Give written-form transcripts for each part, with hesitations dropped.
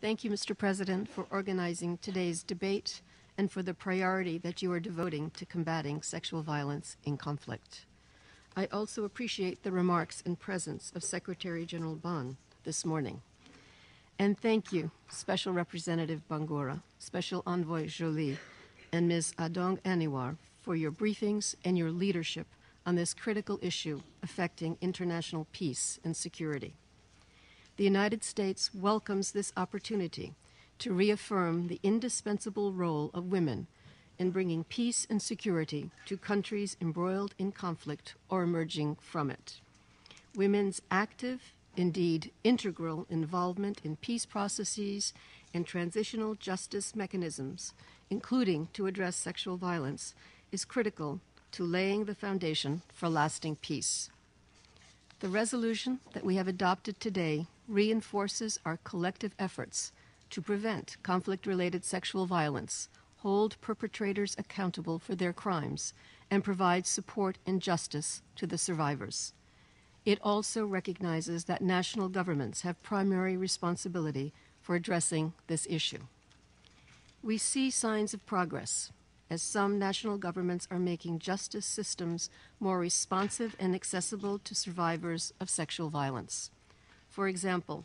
Thank you, Mr. President, for organizing today's debate and for the priority that you are devoting to combating sexual violence in conflict. I also appreciate the remarks and presence of Secretary General Ban this morning. And thank you, Special Representative Bangura, Special Envoy Joly, and Ms. Adong Anewar for your briefings and your leadership on this critical issue affecting international peace and security. The United States welcomes this opportunity to reaffirm the indispensable role of women in bringing peace and security to countries embroiled in conflict or emerging from it. Women's active, indeed integral, involvement in peace processes and transitional justice mechanisms, including to address sexual violence, is critical to laying the foundation for lasting peace. The resolution that we have adopted today reinforces our collective efforts to prevent conflict-related sexual violence, hold perpetrators accountable for their crimes, and provide support and justice to the survivors. It also recognizes that national governments have primary responsibility for addressing this issue. We see signs of progress as some national governments are making justice systems more responsive and accessible to survivors of sexual violence. For example,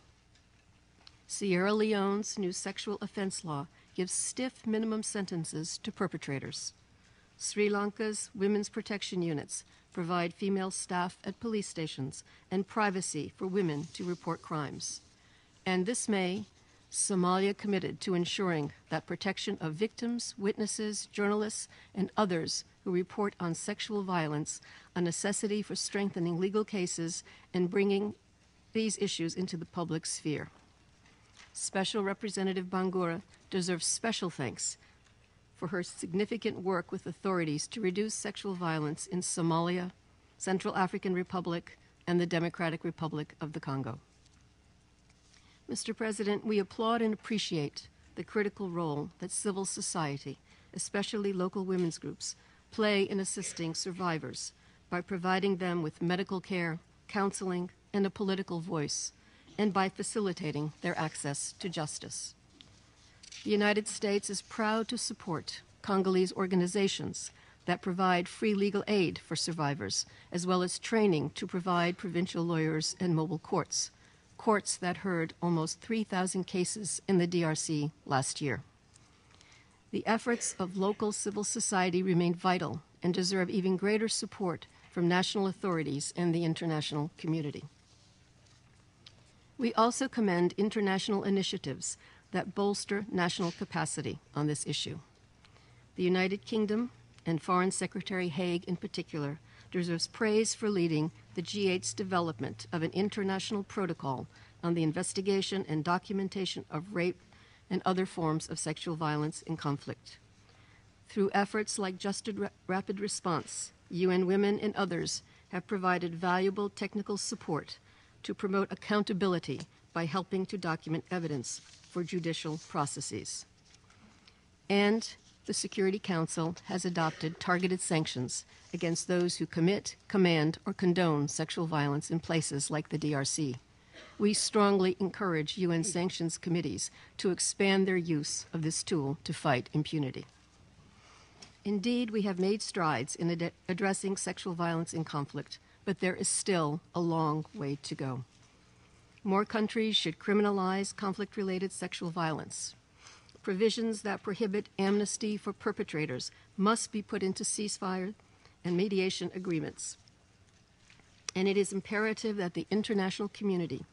Sierra Leone's new sexual offense law gives stiff minimum sentences to perpetrators. Sri Lanka's women's protection units provide female staff at police stations and privacy for women to report crimes. And this May, Somalia committed to ensuring that protection of victims, witnesses, journalists, and others who report on sexual violence, a necessity for strengthening legal cases and bringing these issues into the public sphere. Special Representative Bangura deserves special thanks for her significant work with authorities to reduce sexual violence in Somalia, Central African Republic, and the Democratic Republic of the Congo. Mr. President, we applaud and appreciate the critical role that civil society, especially local women's groups, play in assisting survivors by providing them with medical care, counseling, and a political voice, and by facilitating their access to justice. The United States is proud to support Congolese organizations that provide free legal aid for survivors, as well as training to provide provincial lawyers and mobile courts that heard almost 3,000 cases in the DRC last year. The efforts of local civil society remain vital and deserve even greater support from national authorities and the international community. We also commend international initiatives that bolster national capacity on this issue. The United Kingdom, and Foreign Secretary Haig in particular, deserves praise for leading the G8's development of an international protocol on the investigation and documentation of rape and other forms of sexual violence in conflict. Through efforts like Just Rapid Response, UN Women and others have provided valuable technical support to promote accountability by helping to document evidence for judicial processes. And the Security Council has adopted targeted sanctions against those who commit, command, or condone sexual violence in places like the DRC. We strongly encourage UN sanctions committees to expand their use of this tool to fight impunity. Indeed, we have made strides in addressing sexual violence in conflict, but there is still a long way to go. More countries should criminalize conflict-related sexual violence. Provisions that prohibit amnesty for perpetrators must be put into ceasefire and mediation agreements. And it is imperative that the international community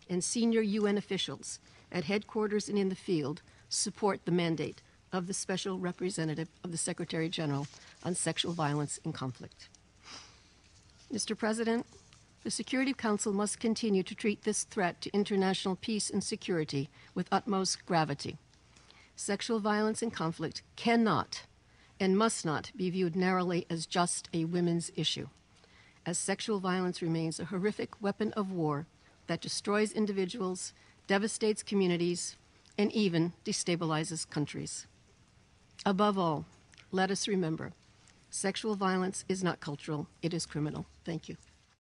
and senior UN officials at headquarters and in the field support the mandate of the Special Representative of the Secretary General on Sexual Violence in Conflict. Mr. President, the Security Council must continue to treat this threat to international peace and security with utmost gravity. Sexual violence in conflict cannot and must not be viewed narrowly as just a women's issue, as sexual violence remains a horrific weapon of war that destroys individuals, devastates communities, and even destabilizes countries. Above all, let us remember, sexual violence is not cultural, it is criminal. Thank you.